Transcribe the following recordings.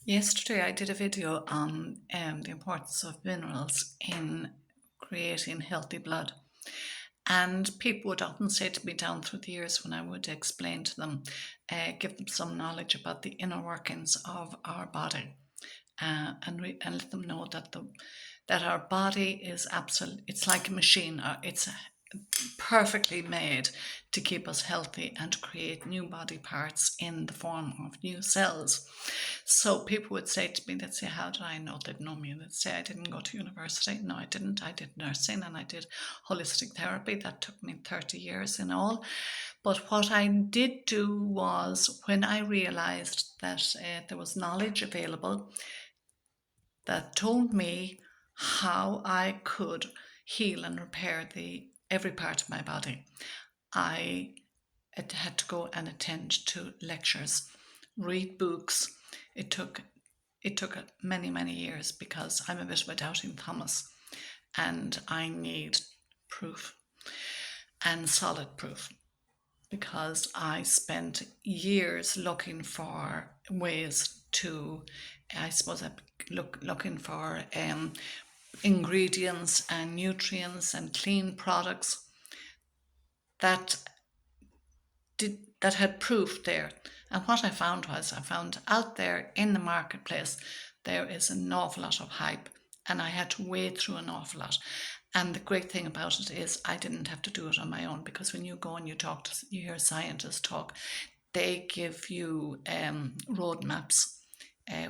Yesterday, I did a video on the importance of minerals in creating healthy blood. And people would often say to me down through the years when I would explain to them, give them some knowledge about the inner workings of our body, and let them know that our body is absolute. It's like a machine. It's perfectly made to keep us healthy and to create new body parts in the form of new cells. So people would say to me, they'd say, how did I know? They'd know me. They'd say, I didn't go to university. No, I didn't. I did nursing and I did holistic therapy. That took me 30 years in all. But what I did do was, when I realized that there was knowledge available that told me how I could heal and repair every part of my body, I had to go and attend to lectures, read books. It took many years because I'm a bit of a doubting Thomas, and I need proof and solid proof, because I spent years looking for ways to, I suppose, looking for ingredients and nutrients and clean products that that had proof there. And what I found was, I found out there in the marketplace, there is an awful lot of hype, and I had to wade through an awful lot. And the great thing about it is I didn't have to do it on my own, because when you go and you hear scientists talk, they give you roadmaps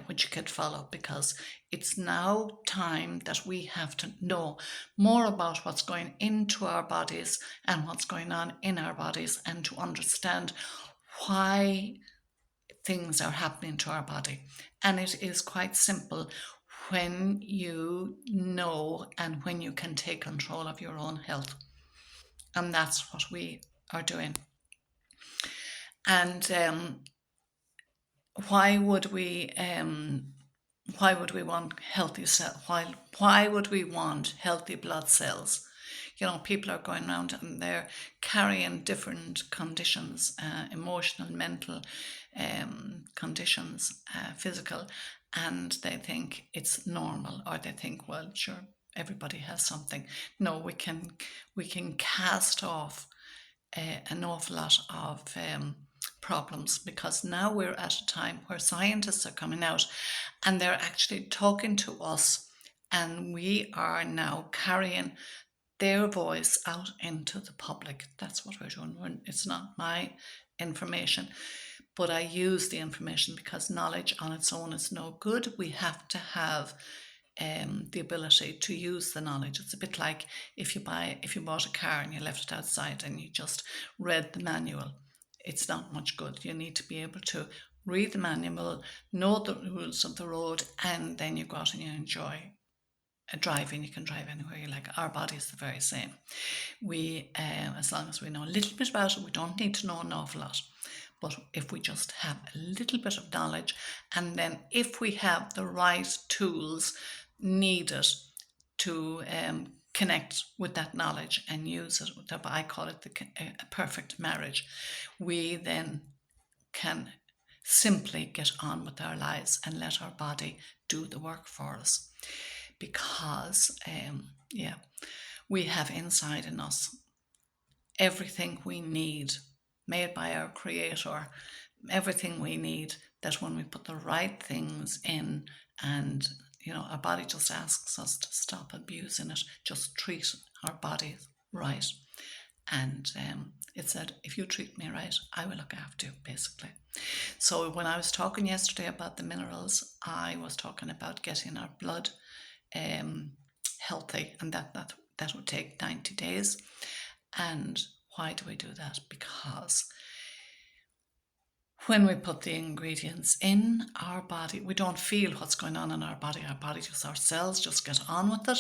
which you could follow, because it's now time that we have to know more about what's going into our bodies and what's going on in our bodies, and to understand why things are happening to our body. And it is quite simple when you know and when you can take control of your own health. And that's what we are doing. And why would we want healthy cells? Why would we want healthy blood cells? You know, people are going around and they're carrying different conditions, emotional, mental conditions, physical, and they think it's normal, or they think, well, sure, everybody has something. No, we can cast off an awful lot of problems, because now we're at a time where scientists are coming out and they're actually talking to us, and we are now carrying their voice out into the public. That's what we're doing. It's not my information, but I use the information because knowledge on its own is no good. We have to have the ability to use the knowledge. It's a bit like if you bought a car and you left it outside and you just read the manual. It's not much good. You need to be able to read the manual, know the rules of the road, and then you go out and you enjoy driving. You can drive anywhere you like. Our body is the very same. We, as long as we know a little bit about it, we don't need to know an awful lot. But if we just have a little bit of knowledge, and then if we have the right tools needed to connect with that knowledge and use it, I call it a perfect marriage, we then can simply get on with our lives and let our body do the work for us. Because, we have inside in us everything we need, made by our Creator, everything we need, that when we put the right things in, and our body just asks us to stop abusing it, just treat our body right. And it said, if you treat me right, I will look after you, basically. So when I was talking yesterday about the minerals, I was talking about getting our blood healthy, and that would take 90 days. And why do we do that? Because when we put the ingredients in our body, we don't feel what's going on in our body. Our cells just get on with it.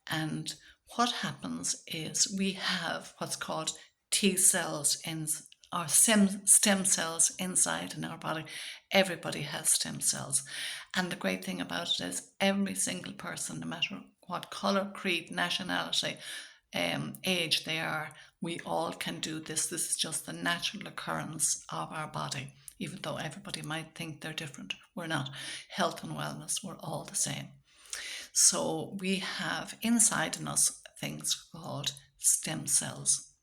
And what happens is we have what's called T cells in our stem cells inside in our body. Everybody has stem cells. And the great thing about it is every single person, no matter what colour, creed, nationality, age they are, we all can do this. This is just the natural occurrence of our body. even though everybody might think they're different. We're not. Health and wellness, we're all the same. So we have inside in us things called stem cells.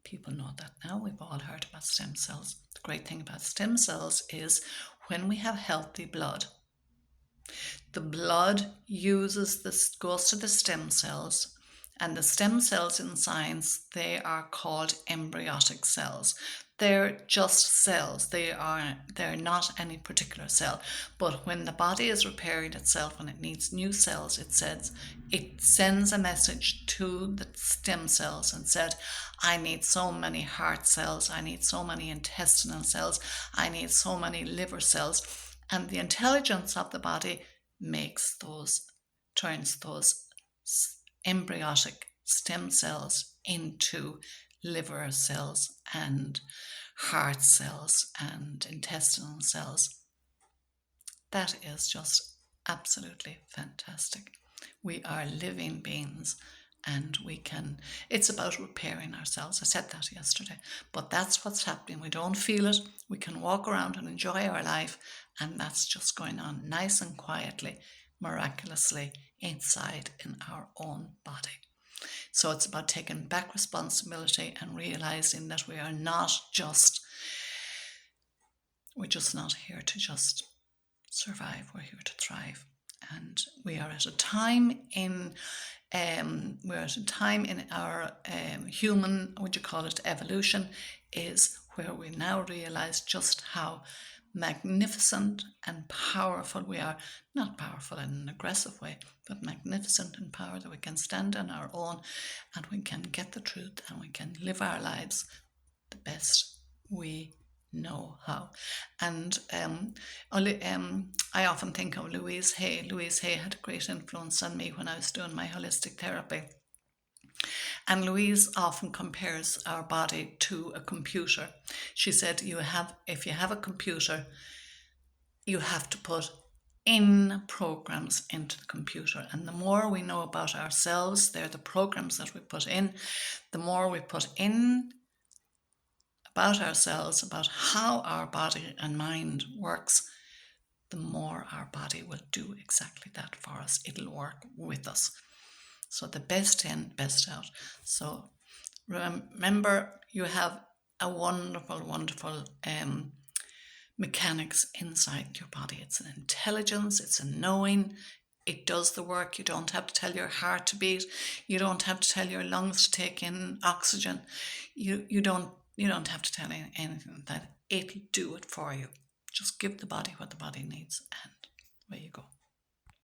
People know that now. We've all heard about stem cells. The great thing about stem cells is when we have healthy blood, the blood goes to the stem cells, and the stem cells in science, they are called embryonic cells. They're just cells. They're not any particular cell. But when the body is repairing itself and it needs new cells, it sends a message to the stem cells and said, I need so many heart cells, I need so many intestinal cells, I need so many liver cells. And the intelligence of the body turns those embryonic stem cells into liver cells and heart cells and intestinal cells. That is just absolutely fantastic. We are living beings, and it's about repairing ourselves. I said that yesterday, but that's what's happening. We don't feel it. We can walk around and enjoy our life, and that's just going on nice and quietly, miraculously inside in our own body. So it's about taking back responsibility and realizing that we're just not here to just survive. We're here to thrive. And we are at a time in our human, would you call it, evolution, is where we now realize just how magnificent and powerful we are. Not powerful in an aggressive way, but magnificent in power, that we can stand on our own and we can get the truth and we can live our lives the best we know how. And I often think of Louise Hay. Louise Hay had a great influence on me when I was doing my holistic therapy. And Louise often compares our body to a computer. She said, if you have a computer, you have to put in programs into the computer. And the more we know about ourselves, they're the programs that we put in, the more we put in about ourselves, about how our body and mind works, the more our body will do exactly that for us. It'll work with us. So the best in, best out. So remember, you have a wonderful, wonderful mechanics inside your body. It's an intelligence, it's a knowing. It does the work. You don't have to tell your heart to beat. You don't have to tell your lungs to take in oxygen. You don't have to tell anything like that. It'll do it for you. Just give the body what the body needs, and away you go.